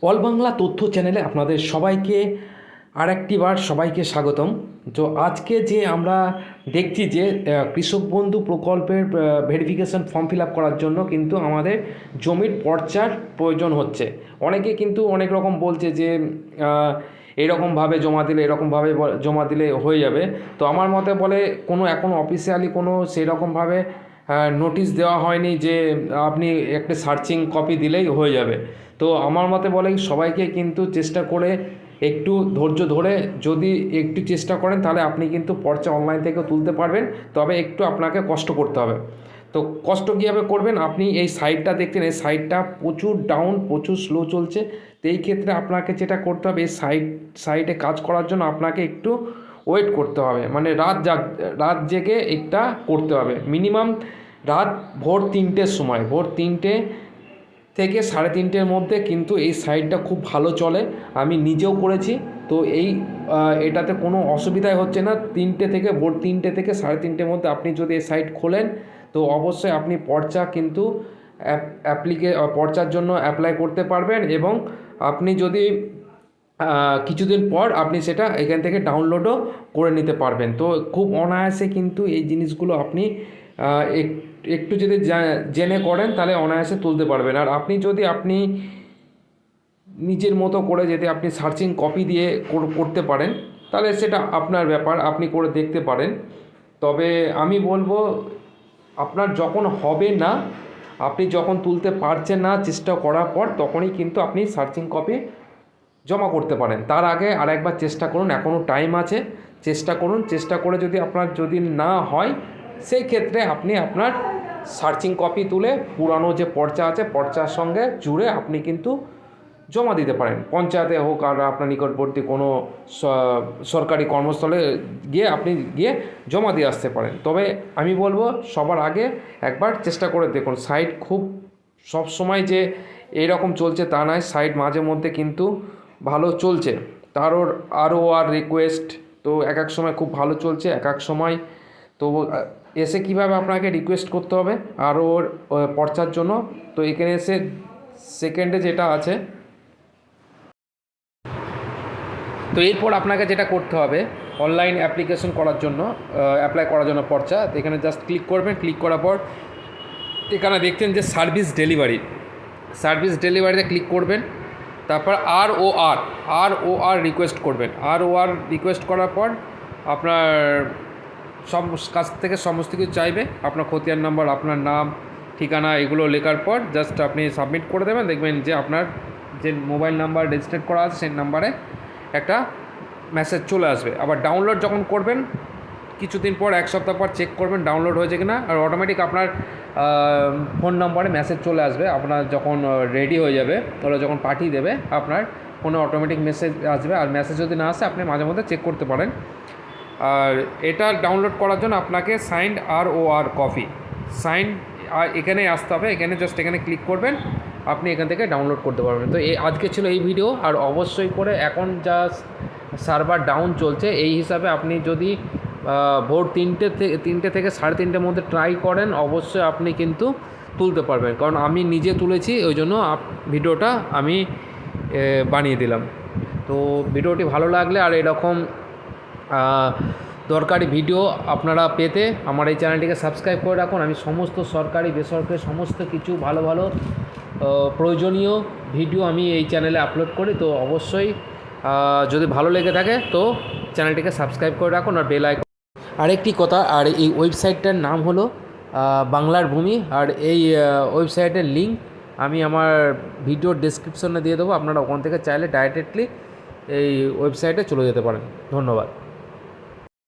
All Bangla তথ্য চ্যানেলে আপনাদের সবাইকে আরেকটিবার সবাইকে স্বাগতম। তো আজকে যে আমরা দেখছি যে কৃষক বন্ধু প্রকল্পের ভেরিফিকেশন ফর্ম ফিল আপ করার জন্য কিন্তু আমাদের জমির পর্চার প্রয়োজন হচ্ছে। অনেকে কিন্তু অনেক রকম বলছে যে এরকমভাবে জমা দিলে এরকমভাবে জমা দিলে হয়ে যাবে। তো আমার মতে বলে কোনো এখনও অফিসিয়ালি কোনো সেরকমভাবে নোটিশ দেওয়া হয়নি যে আপনি একটা সার্চিং কপি দিলেই হয়ে যাবে। তো আমার মতে বলে সবাইকে কিন্তু চেষ্টা করে একটু ধৈর্য ধরে যদি একটু চেষ্টা করেন তাহলে আপনি কিন্তু পর্চা অনলাইন থেকেও তুলতে পারবেন। তবে একটু আপনাকে কষ্ট করতে হবে। তো কষ্ট কীভাবে করবেন, আপনি এই সাইটটা দেখছেন, এই সাইটটা প্রচুর ডাউন, প্রচুর স্লো চলছে। তো এই ক্ষেত্রে আপনাকে যেটা করতে হবে, এই সাইটে কাজ করার জন্য আপনাকে একটু ওয়েট করতে হবে, মানে রাত জেগে এটা করতে হবে। মিনিমাম রাত ভোর 3টের সময়, ভোর 3টে থেকে 3:30-র মধ্যে কিন্তু এই সাইটটা খুব ভালো চলে। আমি নিজেও করেছি। তো এটাতে কোনো অসুবিধাই হচ্ছে না। ভোর 3টে থেকে 3:30-র মধ্যে আপনি যদি এই সাইট খোলেন তো অবশ্যই আপনি পর্চা কিন্তু পর্চার জন্য অ্যাপ্লাই করতে পারবেন। এবং আপনি যদি কিছুদিন পর আপনি সেটা এখান থেকে ডাউনলোডও করে নিতে পারবেন। তো খুব অনায়াসে কিন্তু এই জিনিসগুলো আপনি একটু যদি জেনে করেন তাহলে অনায়াসে তুলতে পারবেন। আর আপনি নিজের মতো করে যদি আপনি সার্চিং কপি দিয়ে করতে পারেন তাহলে সেটা আপনার ব্যাপার, আপনি করে দেখতে পারেন। তবে আমি বলবো আপনার যখন হবে না, আপনি যখন তুলতে পারছেন না চেষ্টা করার পর, তখনই কিন্তু আপনি সার্চিং কপি জমা করতে পারেন। তার আগে আরেকবার চেষ্টা করুন, এখনও টাইম আছে। চেষ্টা করুন, চেষ্টা করে যদি না হয় সেই ক্ষেত্রে আপনি আপনার সার্চিং কপি তুলে পুরানো যে পর্চা আছে পর্চার সঙ্গে জুড়ে আপনি কিন্তু জমা দিতে পারেন। পঞ্চায়েতে হোক আর আপনার নিকটবর্তী কোনো সরকারি কর্মস্থলে গিয়ে জমা দিয়ে আসতে পারেন। তবে আমি বলবো সবার আগে একবার চেষ্টা করে দেখুন। সাইট খুব সব সময় যে এইরকম চলছে তা নয়, সাইট মাঝে মধ্যে কিন্তু ভালো চলছে। আরও রিকোয়েস্ট তো এক এক সময় খুব ভালো চলছে, এক এক সময় তো এসে কিভাবে আপনাকে রিকোয়েস্ট করতে হবে আরও পর্চার জন্য। তো এখানে এসে সেকেন্ডে যেটা আছে, তো এরপর আপনাকে যেটা করতে হবে অনলাইন অ্যাপ্লিকেশন করার জন্য, অ্যাপ্লাই করার জন্য পর্চা, তো এখানে জাস্ট ক্লিক করবেন। ক্লিক করার পর এখানে দেখছেন যে সার্ভিস ডেলিভারিতে ক্লিক করবেন। তারপর আর ও আর রিকোয়েস্ট করবেন। রিকোয়েস্ট করার পর আপনার সব কাছ থেকে সমস্ত কিছু চাইবে, আপনার খতিয়ান নাম্বার, আপনার নাম, ঠিকানা, এগুলো লেখার পর জাস্ট আপনি সাবমিট করে দেবেন। দেখবেন যে আপনার যে মোবাইল নাম্বার রেজিস্টার্ড করা আছে সেই নাম্বারে একটা মেসেজ চলে আসবে। আবার ডাউনলোড যখন করবেন কিছুদিন পর, এক সপ্তাহ পর চেক করবেন ডাউনলোড হয়েছে কিনা। আর অটোমেটিক আপনার ফোন নম্বরে মেসেজ চলে আসবে। আপনার যখন রেডি হয়ে যাবে, ওরা যখন পাঠিয়ে দেবে আপনার ফোনে অটোমেটিক মেসেজ আসবে। আর মেসেজ যদি না আসে আপনি মাঝে মধ্যে চেক করতে পারেন। আর এটা ডাউনলোড করার জন্য আপনাকে আর কপি এখানে আসতে হবে। এখানে ক্লিক করবেন, আপনি এখান থেকে ডাউনলোড করতে পারবেন। তো আজকে ছিল এই ভিডিও। আর অবশ্যই করে এখন যা সার্ভার ডাউন চলছে এই হিসাবে আপনি যদি ভোর 3টে থেকে 3:30-র মধ্যে ট্রাই করেন অবশ্যই আপনি কিন্তু তুলতে পারবেন। কারণ আমি নিজে তুলেছি, ওই জন্য ভিডিওটা আমি বানিয়ে দিলাম। তো ভিডিওটি ভালো লাগলে আর এরকম দরকারি ভিডিও আপনারা পেতে আমার এই চ্যানেলটিকে সাবস্ক্রাইব করে রাখুন। আমি সমস্ত সরকারি বেসরকারি সমস্ত কিছু ভালো ভালো প্রয়োজনীয় ভিডিও আমি এই চ্যানেলে আপলোড করি। তো অবশ্যই যদি ভালো লেগে থাকে তো চ্যানেলটিকে সাবস্ক্রাইব করে রাখুন আর বেল আইকন। আরেকটি কথা, আর এই ওয়েবসাইটটার নাম হলো বাংলার ভূমি। আর এই ওয়েবসাইটের লিঙ্ক আমি আমার ভিডিওর ডেসক্রিপশনে দিয়ে দেবো। আপনারা ওখান থেকে চাইলে ডাইরেক্টলি এই ওয়েবসাইটে চলে যেতে পারেন। ধন্যবাদ।